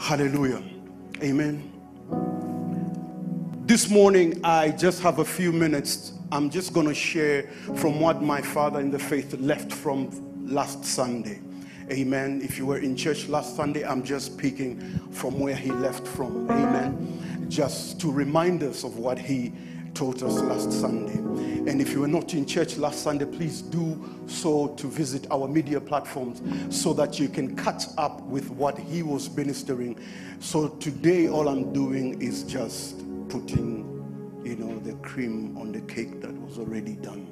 Hallelujah. Amen. This morning, I just have a few minutes. I'm just going to share from what my father in the faith left from last Sunday. Amen. If you were in church last Sunday, I'm just speaking from where he left from. Amen. Just to remind us of what he taught us last Sunday. And if you were not in church last Sunday, please do so to visit our media platforms so that you can catch up with what he was ministering. So today, all I'm doing is just putting, the cream on the cake that was already done.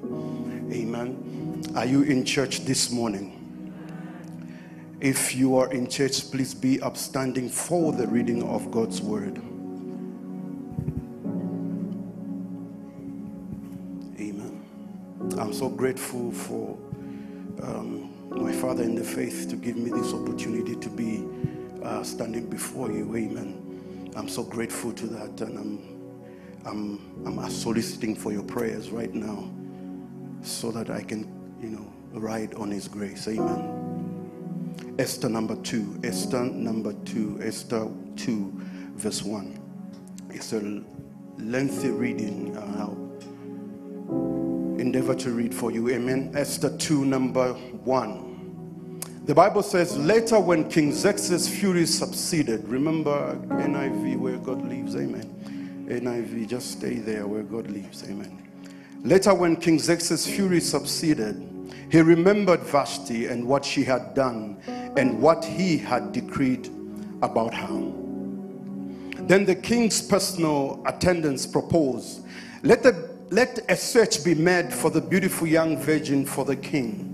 Amen. Are you in church this morning? If you are in church, please be upstanding for the reading of God's word. Amen. I'm so grateful for my father in the faith to give me this opportunity to be standing before you. Amen. I'm so grateful to that, and I'm soliciting for your prayers right now so that I can, ride on his grace. Amen. Esther 2, Esther 2, verse 1. It's a lengthy reading. I'll endeavor to read for you. Amen. Esther 2, 1. The Bible says, later when King Xerxes' fury subsided, remember NIV where God lives, amen. NIV, just stay there where God lives, amen. Later when King Xerxes' fury subsided, he remembered Vashti and what she had done and what he had decreed about her. Then the king's personal attendants proposed, let a search be made for the beautiful young virgin for the king.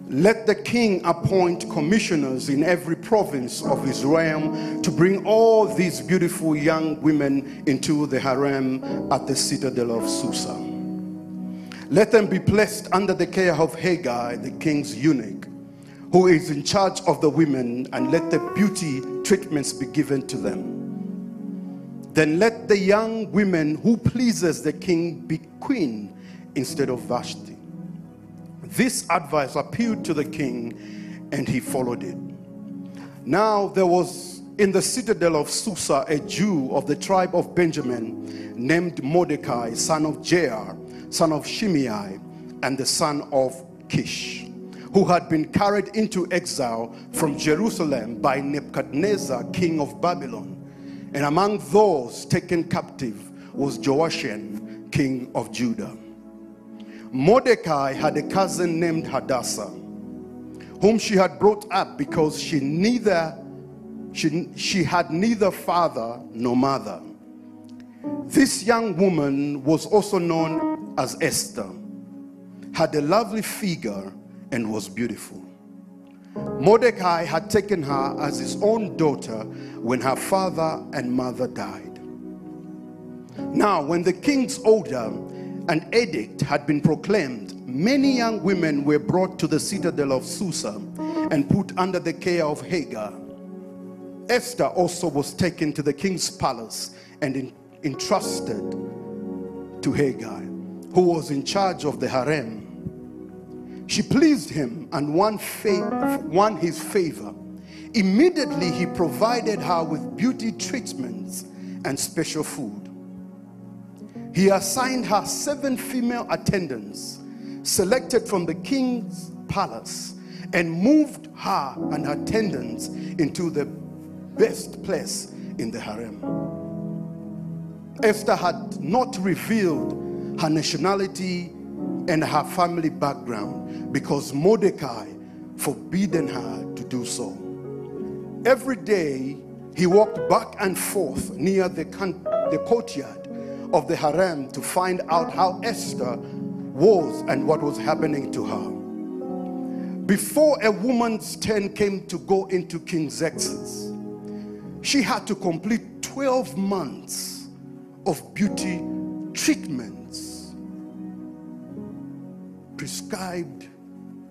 Let the king appoint commissioners in every province of his realm to bring all these beautiful young women into the harem at the citadel of Susa. Let them be placed under the care of Haggai, the king's eunuch, who is in charge of the women, and let the beauty treatments be given to them. Then let the young women who pleases the king be queen instead of Vashti. This advice appealed to the king, and he followed it. Now there was in the citadel of Susa a Jew of the tribe of Benjamin named Mordecai, son of Jair, son of Shimei, and the son of Kish, who had been carried into exile from Jerusalem by Nebuchadnezzar, king of Babylon. And among those taken captive was Joashim, king of Judah. Mordecai had a cousin named Hadassah, whom she had brought up because she had neither father nor mother. This young woman was also known as Esther, had a lovely figure, and was beautiful. Mordecai had taken her as his own daughter when her father and mother died. Now, when the king's order and edict had been proclaimed, many young women were brought to the citadel of Susa and put under the care of Haggai. Esther also was taken to the king's palace and entrusted to Haggai, who was in charge of the harem. She pleased him and won his favor. Immediately he provided her with beauty treatments and special food. He assigned her 7 female attendants selected from the king's palace and moved her and her attendants into the best place in the harem. Esther had not revealed her nationality and her family background because Mordecai forbidden her to do so. Every day he walked back and forth near the courtyard of the harem to find out how Esther was and what was happening to her. Before a woman's turn came to go into King Xerxes, she had to complete 12 months of beauty treatments prescribed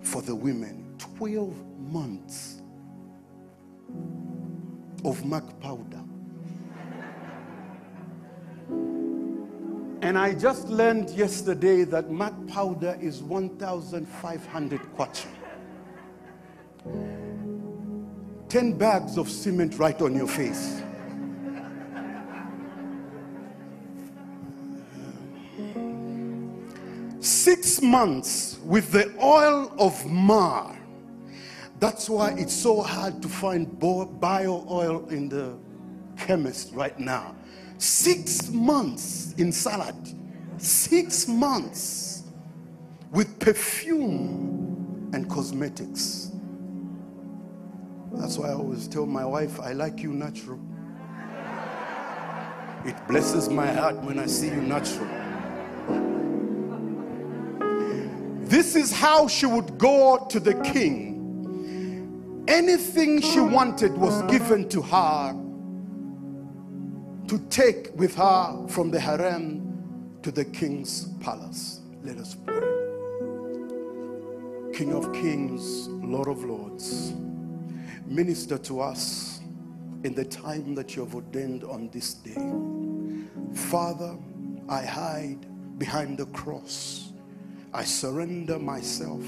for the women. 12 months of MAC powder. And I just learned yesterday that MAC powder is 1,500 kwacha. 10 bags of cement right on your face. Six months with the oil of myrrh. That's why it's so hard to find bio oil in the chemist right now. 6 months in salad. 6 months with perfume and cosmetics. That's why I always tell my wife, I like you natural. It blesses my heart when I see you natural. This is how she would go to the king. Anything she wanted was given to her to take with her from the harem to the king's palace. Let us pray. King of kings, Lord of lords, minister to us in the time that you have ordained on this day. Father, I hide behind the cross. I surrender myself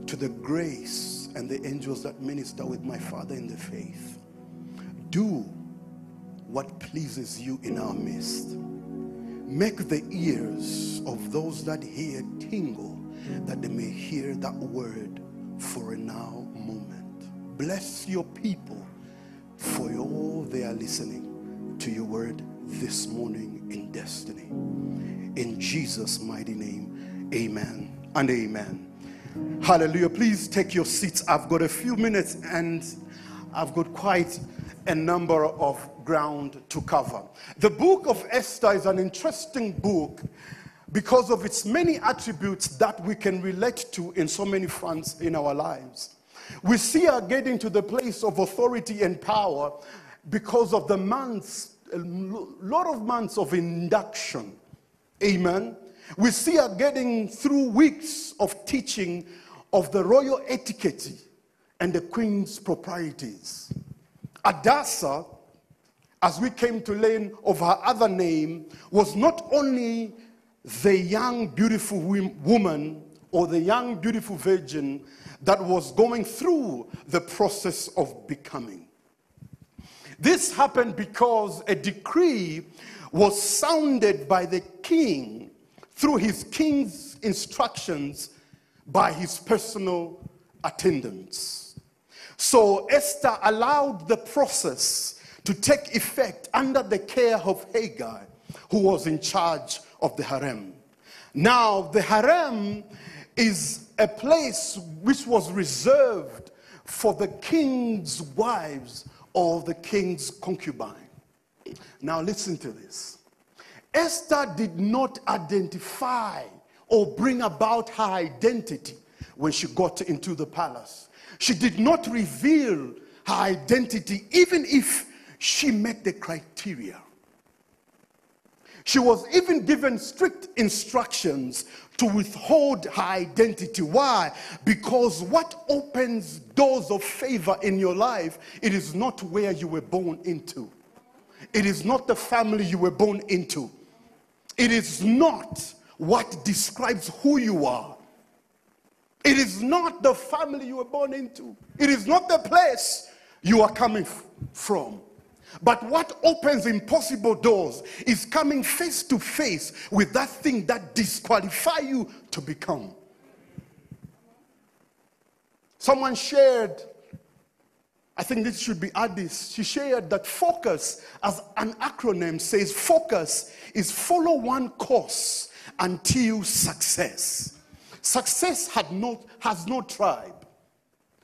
to the grace and the angels that minister with my Father in the faith. Do what pleases you in our midst. Make the ears of those that hear tingle, that they may hear that word for a now moment. Bless your people for all they are listening to your word this morning in destiny. In Jesus' mighty name, amen and amen. Hallelujah. Please take your seats. I've got a few minutes and I've got quite a number of ground to cover. The book of Esther is an interesting book because of its many attributes that we can relate to in so many fronts in our lives. We see her getting to the place of authority and power because of the months, a lot of months of induction. Amen. We see her getting through weeks of teaching of the royal etiquette and the queen's proprieties. Adasa, as we came to learn of her other name, was not only the young beautiful woman or the young beautiful virgin that was going through the process of becoming. This happened because a decree was sounded by the king through his king's instructions by his personal attendants. So Esther allowed the process to take effect under the care of Hagar, who was in charge of the harem. Now, the harem is a place which was reserved for the king's wives or the king's concubine. Now, listen to this. Esther did not identify or bring about her identity when she got into the palace. She did not reveal her identity even if she met the criteria. She was even given strict instructions to withhold her identity. Why? Because what opens doors of favor in your life, it is not where you were born into. It is not the family you were born into. It is not what describes who you are. It is not the family you were born into. It is not the place you are coming from. But what opens impossible doors is coming face to face with that thing that disqualifies you to become. Someone shared, I think this should be Addis, she shared that FOCUS as an acronym says focus is follow one course until success. Success has no tribe.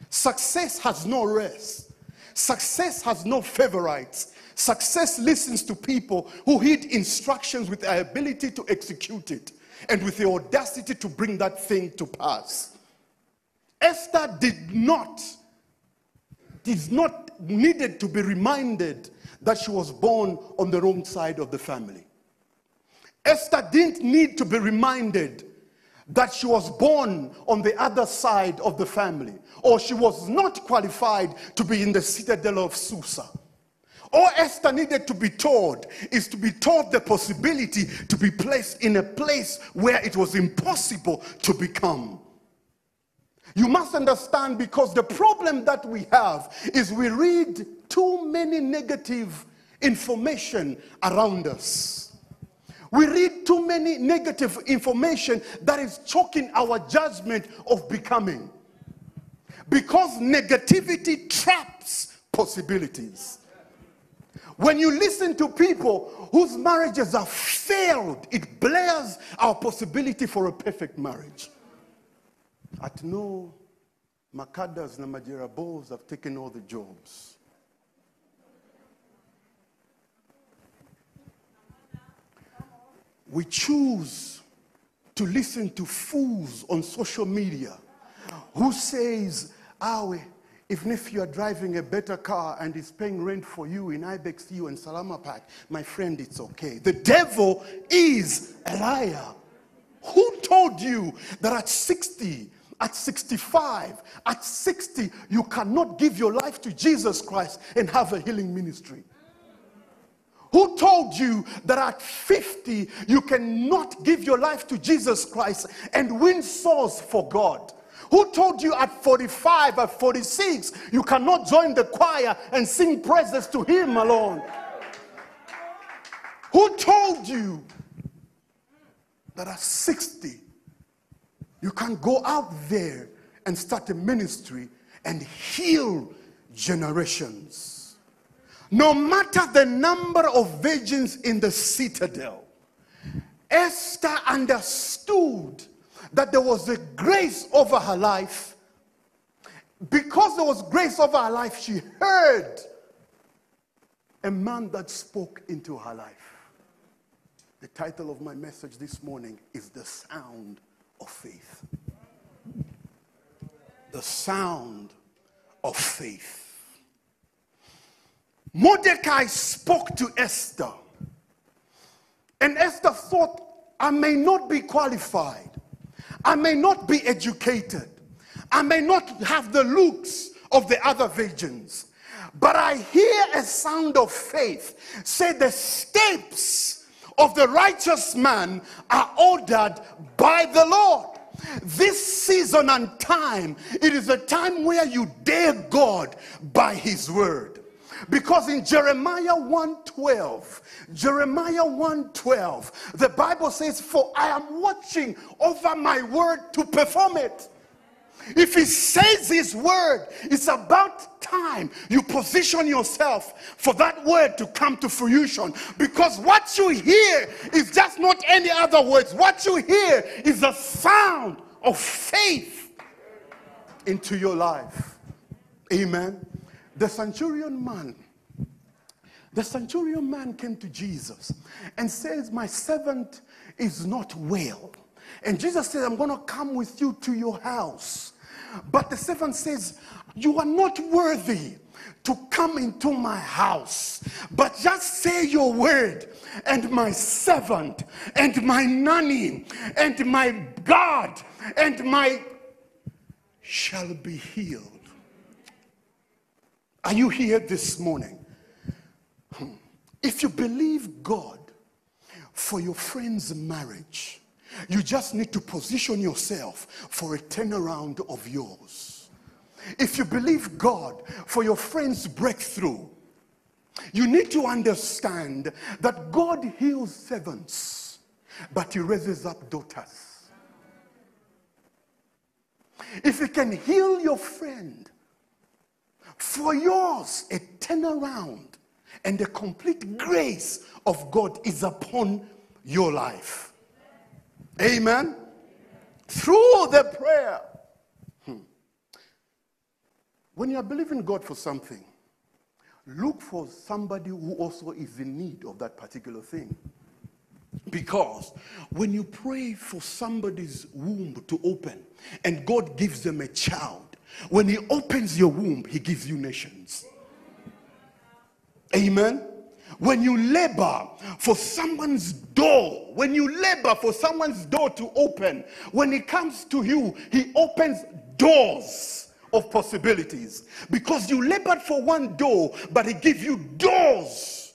Success has no race. Success has no favorites. Success listens to people who heed instructions with the ability to execute it and with the audacity to bring that thing to pass. Esther did not needed to be reminded that she was born on the wrong side of the family. Esther didn't need to be reminded that she was born on the other side of the family, or she was not qualified to be in the citadel of Susa. All Esther needed to be told is to be told the possibility to be placed in a place where it was impossible to become. You must understand, because the problem that we have is we read too many negative information around us. We read too many negative information that is choking our judgment of becoming. Because negativity traps possibilities. When you listen to people whose marriages have failed, it blurs our possibility for a perfect marriage. At no, Makadas na Majerabos have taken all the jobs. We choose to listen to fools on social media who says, even if you are driving a better car and is paying rent for you in Ibex U and Salama Park, my friend, it's okay. The devil is a liar. Who told you that at 60, at 65, at 60, you cannot give your life to Jesus Christ and have a healing ministry? Who told you that at 50, you cannot give your life to Jesus Christ and win souls for God? Who told you at 45, at 46, you cannot join the choir and sing praises to Him alone? Who told you that at 60, you can go out there and start a ministry and heal generations? No matter the number of virgins in the citadel, Esther understood that there was a grace over her life. Because there was grace over her life, she heard a man that spoke into her life. The title of my message this morning is The Sound of Faith. The sound of faith. Mordecai spoke to Esther. And Esther thought, I may not be qualified. I may not be educated. I may not have the looks of the other virgins. But I hear a sound of faith. Say, the steps of the righteous man are ordered by the Lord. This season and time, it is a time where you dare God by His word. Because in Jeremiah 1:12, the Bible says, for I am watching over my word to perform it. If He says His word, it's about time you position yourself for that word to come to fruition. Because what you hear is just not any other words. What you hear is the sound of faith into your life. Amen. The centurion man came to Jesus and says, my servant is not well. And Jesus said, I'm going to come with you to your house. But the servant says, you are not worthy to come into my house, but just say your word, and my servant and my nanny and my God and my shall be healed. Are you here this morning? If you believe God for your friend's marriage, you just need to position yourself for a turnaround of yours. If you believe God for your friend's breakthrough, you need to understand that God heals servants, but He raises up daughters. If He can heal your friend, for yours, a turnaround and the complete grace of God is upon your life. Amen. Through the prayer. When you are believing God for something, look for somebody who also is in need of that particular thing. Because when you pray for somebody's womb to open and God gives them a child, when He opens your womb, He gives you nations. Amen. When you labor for someone's door, to open, when He comes to you, He opens doors of possibilities. Because you labored for one door, but He gives you doors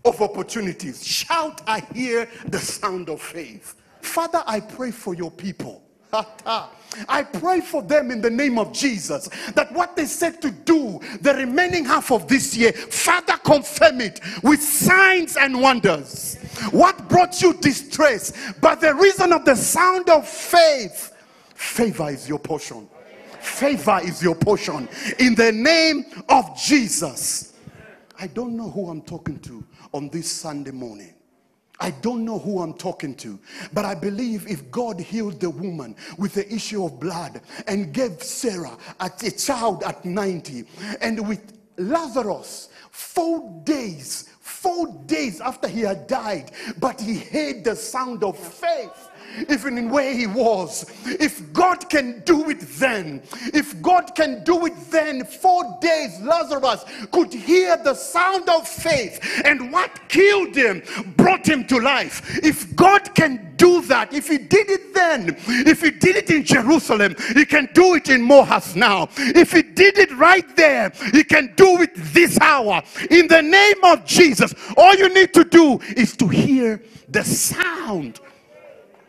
of opportunities. Shout, I hear the sound of faith. Father, I pray for your people I pray for them in the name of Jesus, that what they said to do the remaining half of this year, Father, confirm it with signs and wonders. What brought you distress? But the reason of the sound of faith, favor is your portion. Favor is your portion in the name of Jesus. I don't know who I'm talking to on this Sunday morning. I don't know who I'm talking to, but I believe if God healed the woman with the issue of blood and gave Sarah a child at 90, and with Lazarus 4 days after he had died, but he heard the sound of faith. Even in where he was, if God can do it then, 4 days Lazarus could hear the sound of faith, and what killed him brought him to life. If God can do that, if he did it then, if he did it in Jerusalem, he can do it in Mohas now. If he did it right there, he can do it this hour. In the name of Jesus, all you need to do is to hear the sound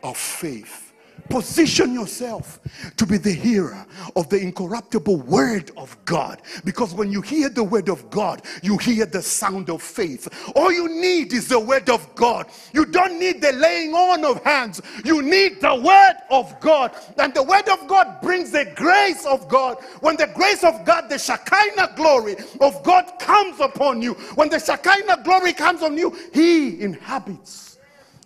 of faith. Position yourself to be the hearer of the incorruptible word of God, because when you hear the word of God, you hear the sound of faith. All you need is the word of God. You don't need the laying on of hands. You need the word of God, and the word of God brings the grace of God. When the grace of God, the Shekinah glory of God comes upon you, when the Shekinah glory comes on you, he inhabits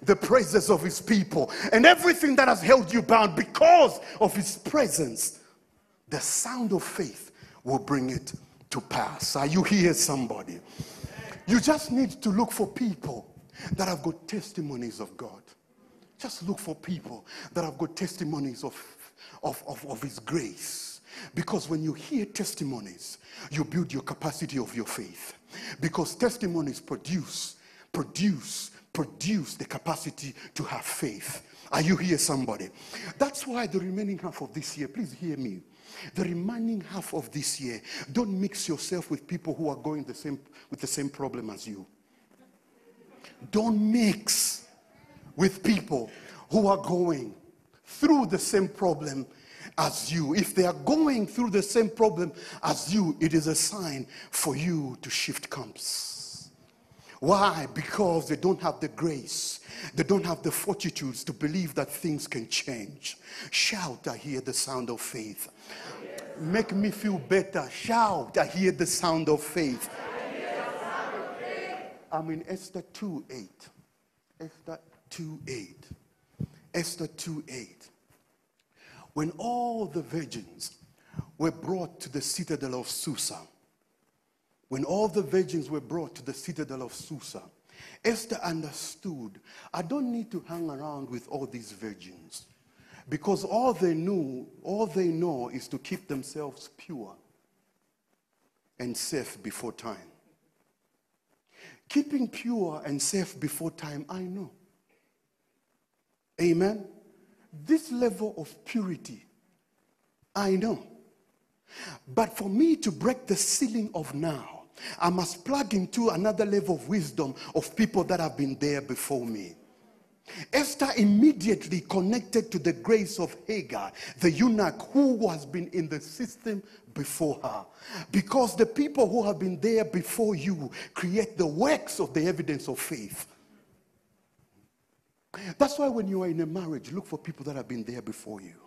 the praises of his people, and everything that has held you bound because of his presence, the sound of faith will bring it to pass. Are you here, somebody? You just need to look for people that have got testimonies of God. Just look for people that have got testimonies of his grace, because when you hear testimonies, you build your capacity of your faith, because testimonies produce the capacity to have faith. Are you here, somebody? That's why the remaining half of this year, please hear me, the remaining half of this year, don't mix yourself with people who are going with the same problem as you. Don't mix with people who are going through the same problem as you. If they are going through the same problem as you, it is a sign for you to shift camps. Why? Because they don't have the grace. They don't have the fortitudes to believe that things can change. Shout, I hear the sound of faith. Make me feel better. Shout, I hear the sound of faith. I'm in Esther 2:8. Esther 2:8. Esther 2:8. When all the virgins were brought to the citadel of Susa, Esther understood, I don't need to hang around with all these virgins, because all they know is to keep themselves pure and safe before time. Keeping pure and safe before time, I know. Amen. This level of purity, I know. But for me to break the ceiling of now, I must plug into another level of wisdom of people that have been there before me. Esther immediately connected to the grace of Hagar, the eunuch who has been in the system before her. Because the people who have been there before you create the works of the evidence of faith. That's why when you are in a marriage, look for people that have been there before you.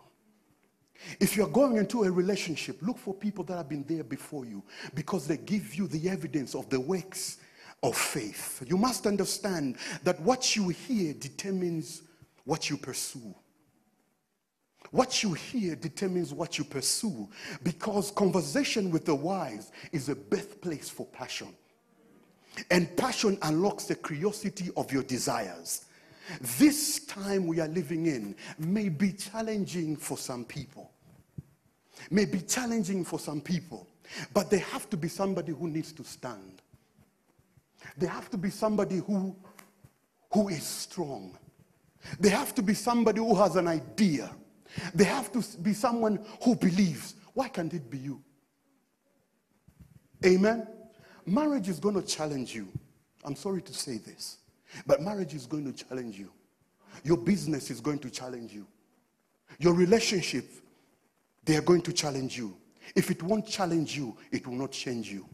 If you're going into a relationship, look for people that have been there before you, because they give you the evidence of the works of faith. You must understand that what you hear determines what you pursue. What you hear determines what you pursue, because conversation with the wise is a birthplace for passion. And passion unlocks the curiosity of your desires. This time we are living in may be challenging for some people. But there have to be somebody who needs to stand. There have to be somebody who is strong. There have to be somebody who has an idea. There have to be someone who believes. Why can't it be you? Amen? Marriage is going to challenge you. I'm sorry to say this, but marriage is going to challenge you. Your business is going to challenge you. Your relationship, they are going to challenge you. If it won't challenge you, it will not change you.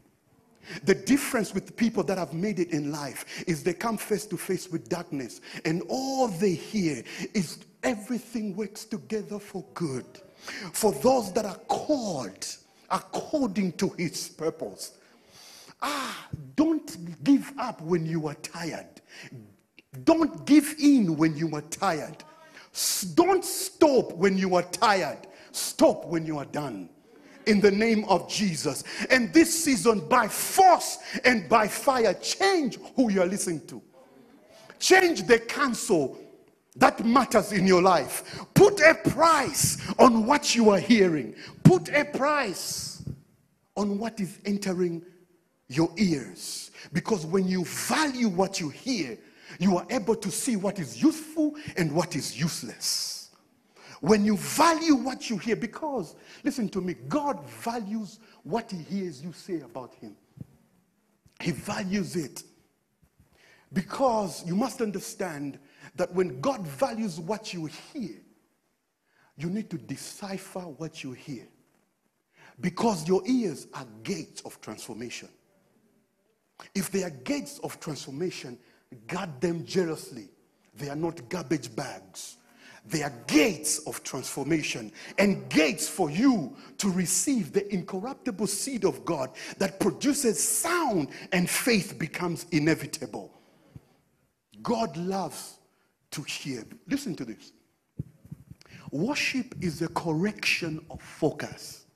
The difference with the people that have made it in life is they come face to face with darkness, and all they hear is everything works together for good. For those that are called according to his purpose. Don't give up when you are tired. Don't give in when you are tired. Don't stop when you are tired. Stop when you are done. In the name of Jesus. And this season, by force and by fire, change who you are listening to. Change the counsel that matters in your life. Put a price on what you are hearing. Put a price on what is entering your ears. Because when you value what you hear, you are able to see what is useful and what is useless. When you value what you hear, because, listen to me, God values what he hears you say about him. He values it. Because you must understand that when God values what you hear, you need to decipher what you hear. Because your ears are gates of transformation. If they are gates of transformation, guard them jealously. They are not garbage bags. They are gates of transformation and gates for you to receive the incorruptible seed of God that produces sound, and faith becomes inevitable. God loves to hear. Listen to this. Worship is a correction of focus.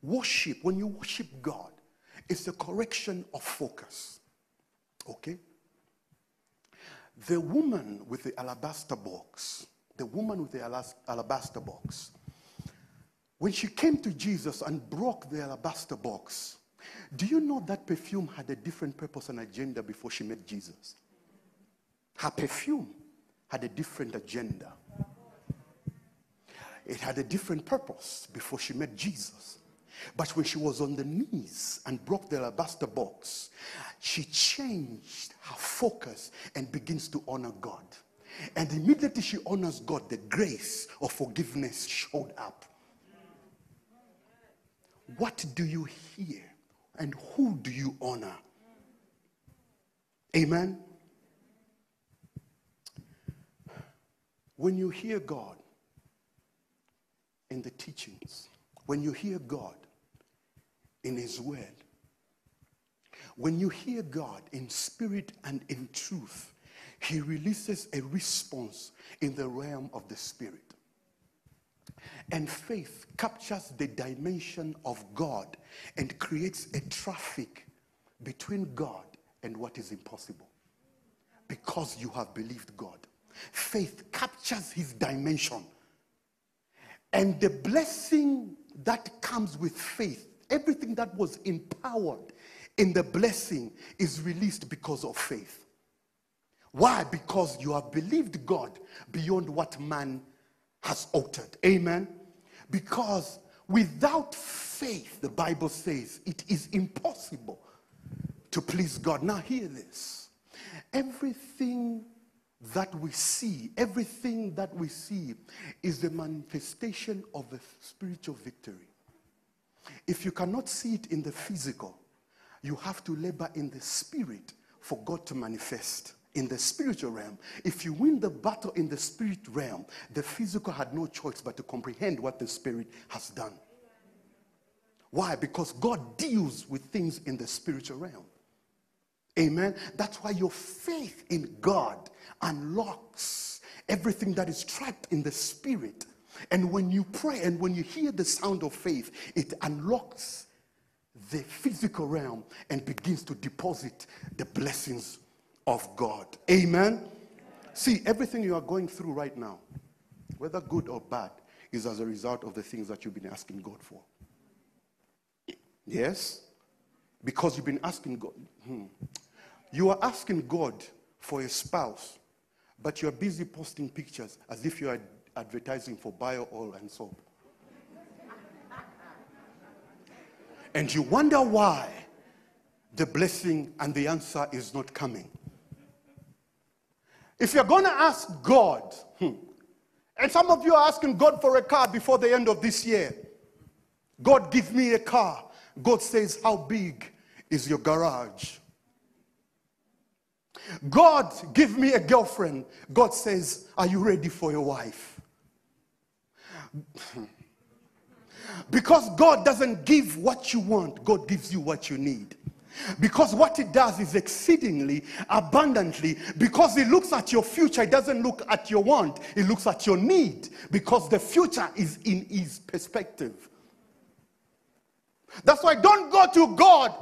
Worship, when you worship God, it's a correction of focus. Okay? The woman with the alabaster box, when she came to Jesus and broke the alabaster box, do you know that perfume had a different purpose and agenda before she met Jesus? Her perfume had a different agenda. It had a different purpose before she met Jesus. But when she was on the knees and broke the alabaster box, she changed her focus and begins to honor God. And immediately she honors God, the grace of forgiveness showed up. What do you hear and who do you honor? Amen? When you hear God in the teachings, when you hear God in his word, when you hear God in spirit and in truth, he releases a response in the realm of the spirit. And faith captures the dimension of God and creates a traffic between God and what is impossible. Because you have believed God. Faith captures his dimension. And the blessing that comes with faith, everything that was empowered in the blessing is released because of faith. Why? Because you have believed God beyond what man has uttered. Amen? Because without faith, the Bible says, it is impossible to please God. Now hear this. Everything that we see is the manifestation of a spiritual victory. If you cannot see it in the physical, you have to labor in the spirit for God to manifest in the spiritual realm. If you win the battle in the spirit realm, the physical had no choice but to comprehend what the spirit has done. Why? Because God deals with things in the spiritual realm. Amen. That's why your faith in God unlocks everything that is trapped in the spirit. And when you pray and when you hear the sound of faith, it unlocks the physical realm and begins to deposit the blessings of God. Amen. See, everything you are going through right now, whether good or bad, is as a result of the things that you've been asking God for. Yes? Because you've been asking God. You are asking God for a spouse, but you are busy posting pictures as if you are advertising for bio oil and soap. And you wonder why the blessing and the answer is not coming. If you're going to ask God And some of you are asking God for a car before the end of this year. God, give me a car. God says, how big is your garage? God, give me a girlfriend. God says, are you ready for your wife? Because God doesn't give what you want, God gives you what you need. Because what it does is exceedingly, abundantly, because it looks at your future, it doesn't look at your want, it looks at your need, because the future is in his perspective. That's why don't go to God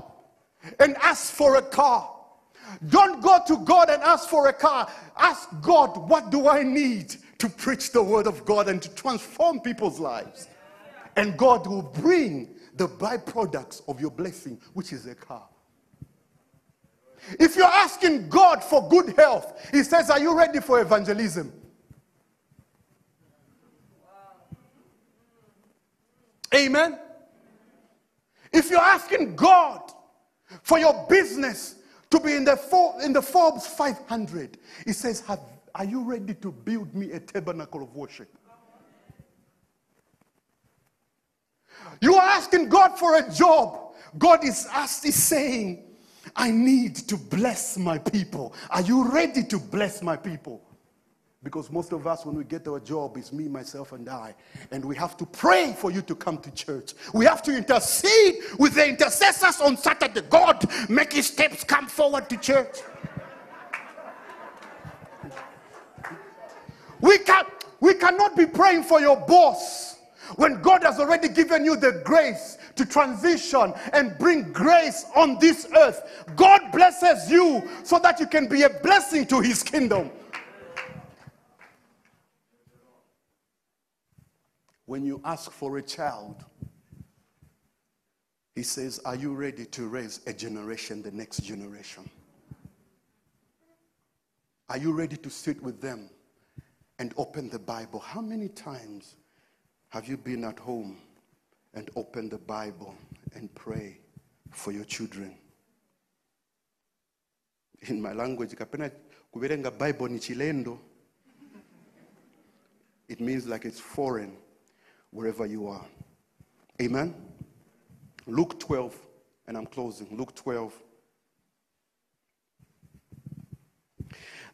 and ask for a car. Don't go to God and ask for a car. Ask God, what do I need to preach the word of God and to transform people's lives? And God will bring the byproducts of your blessing, which is a car. If you're asking God for good health, he says, are you ready for evangelism? Amen. If you're asking God for your business to be in the Forbes 500, he says, are you ready to build me a tabernacle of worship? You are asking God for a job. God is saying, I need to bless my people. Are you ready to bless my people? Because most of us, when we get our job, it's me, myself, and I. And we have to pray for you to come to church. We have to intercede with the intercessors on Saturday. God, make his steps come forward to church. We cannot be praying for your boss when God has already given you the grace to transition and bring grace on this earth. God blesses you so that you can be a blessing to his kingdom. When you ask for a child, he says, are you ready to raise a generation, the next generation? Are you ready to sit with them and open the Bible? How many times have you been at home and opened the Bible and pray for your children? In my language, kapena kuberenga Bible ni chilendo. It means like it's foreign wherever you are. Amen? Luke 12, and I'm closing. Luke 12.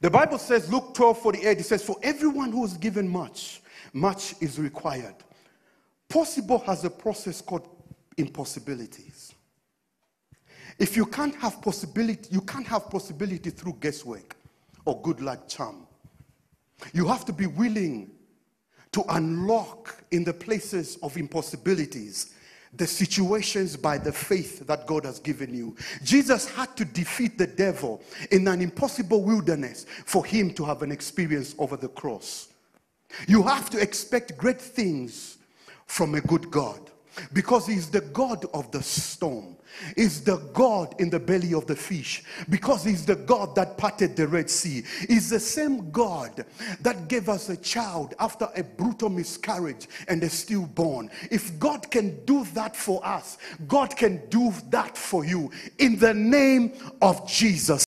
The Bible says, Luke 12:48, it says, for everyone who is given much, much is required. Possible has a process called impossibilities. If you can't have possibility, you can't have possibility through guesswork or good luck charm. You have to be willing to unlock in the places of impossibilities the situations by the faith that God has given you. Jesus had to defeat the devil in an impossible wilderness for him to have an experience over the cross. You have to expect great things from a good God, because he's the God of the storm. He's the God in the belly of the fish, because he's the God that parted the Red Sea. He's the same God that gave us a child after a brutal miscarriage and a stillborn. If God can do that for us, God can do that for you in the name of Jesus.